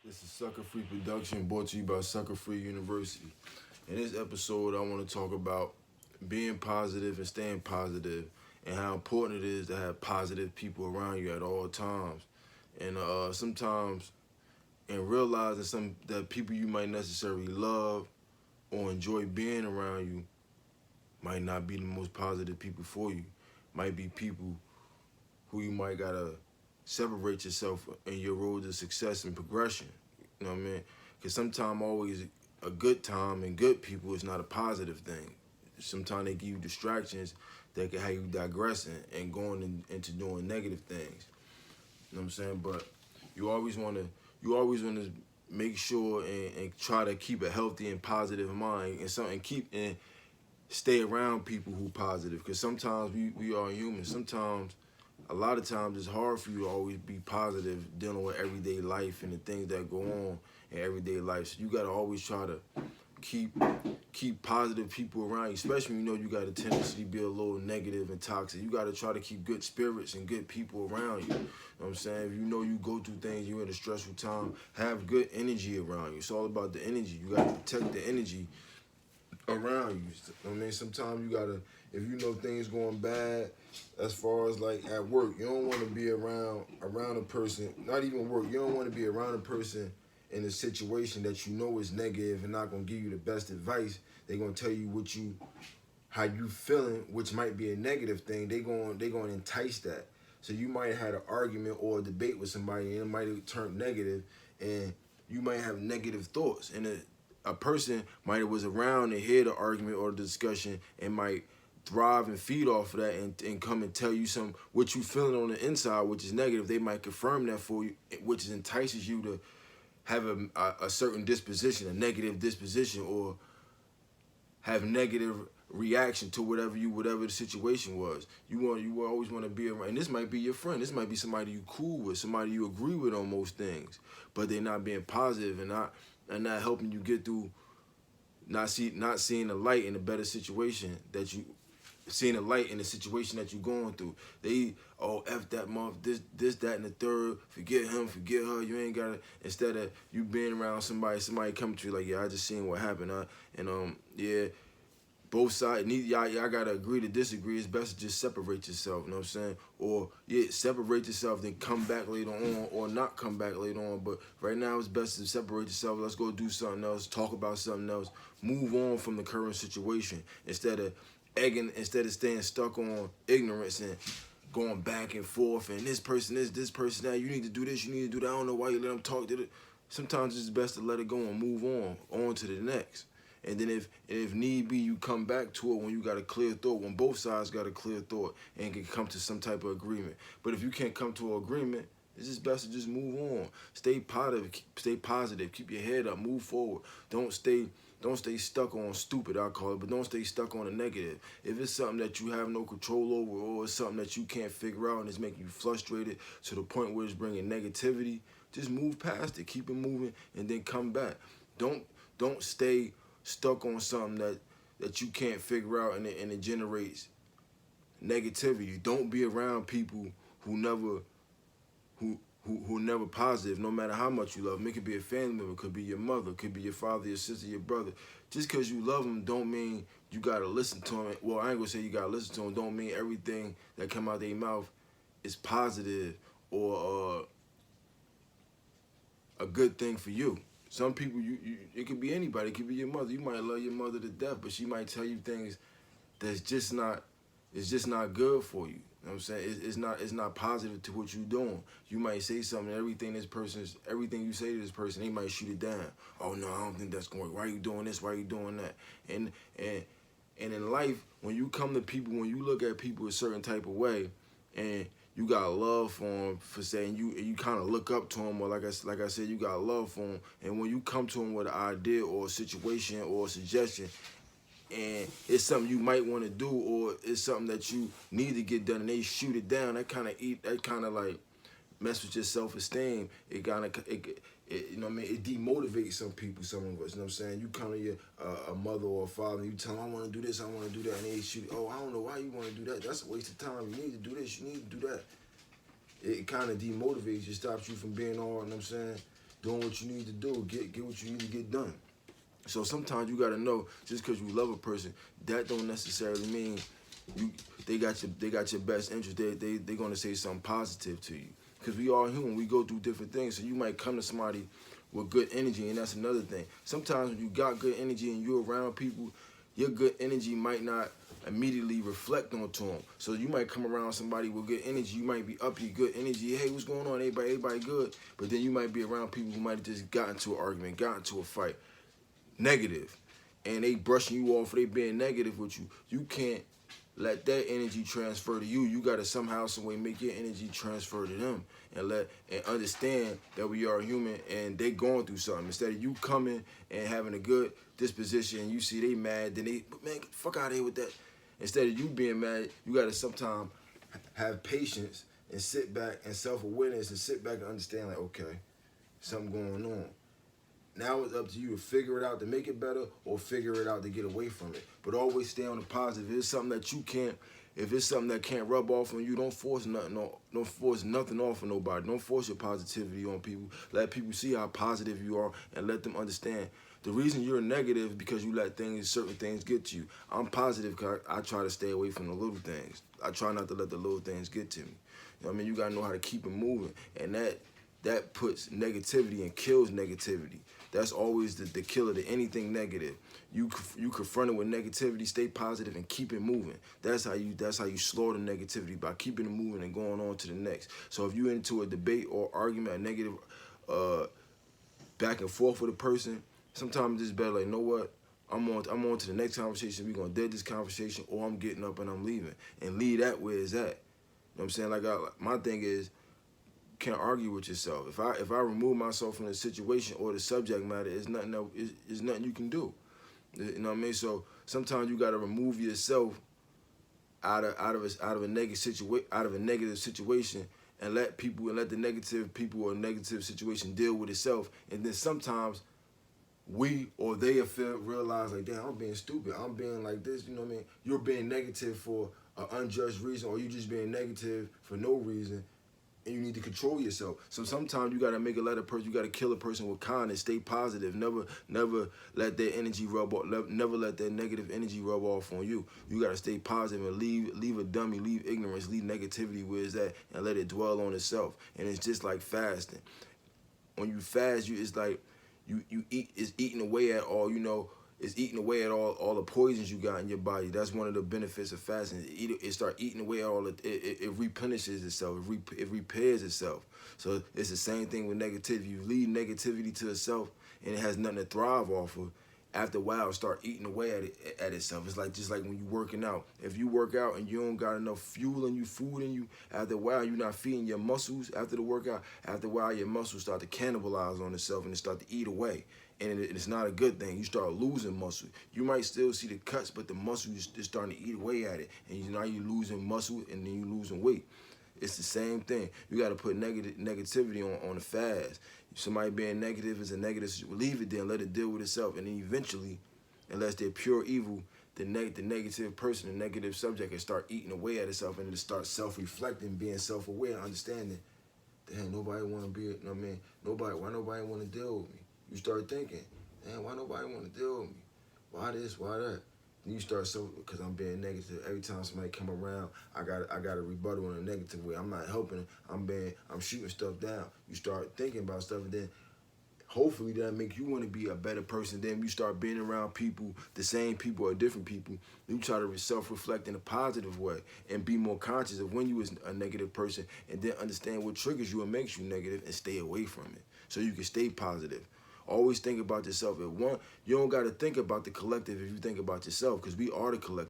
This is Sucker Free Production brought to you by Sucker Free University. In this episode, I want to talk about being positive and staying positive and how important it is to have positive people around you at all times. And sometimes, and realizing that people you might necessarily love or enjoy being around you might not be the most positive people for you. Might be people who you might gotta separate yourself in your road to success and progression. You know what I mean? Because sometimes always a good time and good people is not a positive thing. Sometimes they give you distractions that can have you digressing and going into doing negative things. You know what I'm saying? But you always wanna make sure and try to keep a healthy and positive mind and stay around people who positive. Because sometimes we are human. Sometimes a lot of times it's hard for you to always be positive dealing with everyday life and the things that go on in everyday life. So you gotta always try to keep keep positive people around you, especially when you know you got a tendency to be a little negative and toxic. You gotta try to keep good spirits and good people around you. You know what I'm saying? If you know you go through things, you're in a stressful time, have good energy around you. It's all about the energy. You gotta protect the energy around you. I mean, sometimes you gotta, if you know things going bad, as far as like at work, you don't want to be around a person. Not even work. You don't want to be around a person in a situation that you know is negative and not gonna give you the best advice. They gonna tell you how you feeling, which might be a negative thing. They gonna entice that. So you might have had an argument or a debate with somebody, and it might have turned negative, and you might have negative thoughts, and a person might have was around and hear the argument or the discussion and might thrive and feed off of that and come and tell you some what you feeling on the inside, which is negative. They might confirm that for you, which entices you to have a certain disposition, a negative disposition, or have negative reaction to whatever the situation was. You always want to be around. And this might be your friend. This might be somebody you cool with, somebody you agree with on most things, but they're not being positive and not helping you get through. Not seeing the light in a better situation that you seeing the light in the situation that you're going through. They F that month, this, that, and the third. Forget him, forget her. You ain't gotta. Instead of you being around somebody coming to you like, yeah, I just seen what happened, and yeah, both sides y'all gotta agree to disagree. It's best to just separate yourself. You know what I'm saying? Or yeah, separate yourself, then come back later on, or not come back later on. But right now, it's best to separate yourself. Let's go do something else. Talk about something else. Move on from the current situation instead of staying stuck on ignorance and going back and forth. And this person this person that. You need to do this. You need to do that. I don't know why you let them talk. Sometimes it's best to let it go and move on to the next. And then if need be, you come back to it when you got a clear thought, when both sides got a clear thought and can come to some type of agreement. But if you can't come to an agreement, it's just best to just move on. Stay positive, keep your head up, move forward. Don't stay stuck on stupid, I call it, but don't stay stuck on the negative. If it's something that you have no control over, or it's something that you can't figure out and it's making you frustrated to the point where it's bringing negativity, just move past it, keep it moving, and then come back. Don't stay stuck on something that you can't figure out and it generates negativity. Don't be around people who never who never positive, no matter how much you love them. It could be a family member, it could be your mother, it could be your father, your sister, your brother. Just because you love them don't mean you gotta listen to them. Well, I ain't gonna say you gotta listen to them. Don't mean everything that come out their mouth is positive or a good thing for you. Some people, it could be anybody. It could be your mother. You might love your mother to death, but she might tell you things that's just not, it's just not good for you. You know what I'm saying? It's not positive to what you're doing. You might say something, everything you say to this person, they might shoot it down. Oh no, I don't think that's going to work. Why are you doing this? Why are you doing that? And in life, when you come to people, when you look at people a certain type of way, and you got love for them for saying you kind of look up to them, or like I said, you got love for them, and when you come to them with an idea or a situation or a suggestion, and it's something you might want to do, or it's something that you need to get done, and they shoot it down, that kind of like mess with your self-esteem. It kind of you know what I mean? It demotivates some people, some of us. You know what I'm saying? You come to your a mother or a father, and you tell them, I want to do this, I want to do that, and they shoot. Oh, I don't know why you want to do that. That's a waste of time. You need to do this. You need to do that. It kind of demotivates you, stops you from being all. You know what I'm saying? doing what you need to do, get what you need to get done. So sometimes you gotta know, just because you love a person, that don't necessarily mean you they got your best interest. They gonna say something positive to you. Because we all human, we go through different things. So you might come to somebody with good energy, and that's another thing. Sometimes when you got good energy and you're around people, your good energy might not immediately reflect onto them. So you might come around somebody with good energy, you might be up your good energy, hey, what's going on, everybody good? But then you might be around people who might have just got into an argument, got into a fight, negative, and they brushing you off, they being negative with you. You can't let that energy transfer to you. You gotta somehow, some way make your energy transfer to them and understand that we are human and they going through something. Instead of you coming and having a good disposition and you see they mad, then they, man, get the fuck out of here with that. Instead of you being mad, you gotta sometimes have patience and sit back and self-awareness and sit back and understand like, okay, something going on. Now it's up to you to figure it out to make it better or figure it out to get away from it. But always stay on the positive. If it's something that you can't, if it's something that can't rub off on you, don't force nothing on, don't force nothing off on nobody. Don't force your positivity on people. Let people see how positive you are and let them understand. The reason you're negative is because you let certain things get to you. I'm positive because I try to stay away from the little things. I try not to let the little things get to me. You know what I mean? You gotta know how to keep it moving. And that puts negativity and kills negativity. That's always the killer to anything negative. You confront it with negativity, stay positive, and keep it moving. That's how you slaughter negativity, by keeping it moving and going on to the next. So if you're into a debate or argument, a negative back and forth with a person, sometimes it's better like, you know what? I'm on to the next conversation. We're gonna dead this conversation, or I'm getting up and I'm leaving. And leave that where it's at. You know what I'm saying? Like my thing is, can't argue with yourself. If I remove myself from the situation or the subject matter, it's nothing else, it's nothing you can do. You know what I mean? So sometimes you gotta remove yourself out of a negative situation and let the negative people or negative situation deal with itself. And then sometimes we or they realize like, damn, I'm being stupid. I'm being like this. You know what I mean? You're being negative for an unjust reason, or you just being negative for no reason. And you need to control yourself. So sometimes you gotta you gotta kill a person with kindness. Stay positive. Never let their energy rub off. Never let that negative energy rub off on you. You gotta stay positive and leave a dummy, leave ignorance, leave negativity where it's at, and let it dwell on itself. And it's just like fasting. When you fast, it's like you eat. It's eating away at all. It's eating away at all the poisons you got in your body. That's one of the benefits of fasting. It start eating away at all. It replenishes itself. It repairs itself. So it's the same thing with negativity. You leave negativity to itself, and it has nothing to thrive off of. After a while, start eating away at itself. It's like just like when you working out. If you work out and you don't got enough fuel in you, food in you, after a while you're not feeding your muscles after the workout. After a while, your muscles start to cannibalize on itself and it start to eat away. And it's not a good thing. You start losing muscle. You might still see the cuts, but the muscle is starting to eat away at it. And now you're losing muscle and then you're losing weight. It's the same thing. You got to put negativity on the fast. If somebody being negative is a negative, leave it there and let it deal with itself. And then eventually, unless they're pure evil, the negative person, the negative subject can start eating away at itself and it start self-reflecting, being self-aware, understanding, damn, nobody want to be, you know what I mean? Why nobody want to deal with me? You start thinking, damn, why nobody want to deal with me? Why this, why that? Then you start because I'm being negative. Every time somebody come around, I got a rebuttal in a negative way. I'm not helping. I'm shooting stuff down. You start thinking about stuff, and then hopefully that make you want to be a better person. Then you start being around people, the same people or different people. You try to self-reflect in a positive way and be more conscious of when you was a negative person, and then understand what triggers you and makes you negative and stay away from it so you can stay positive. Always think about yourself. You don't got to think about the collective if you think about yourself, because we are the collective.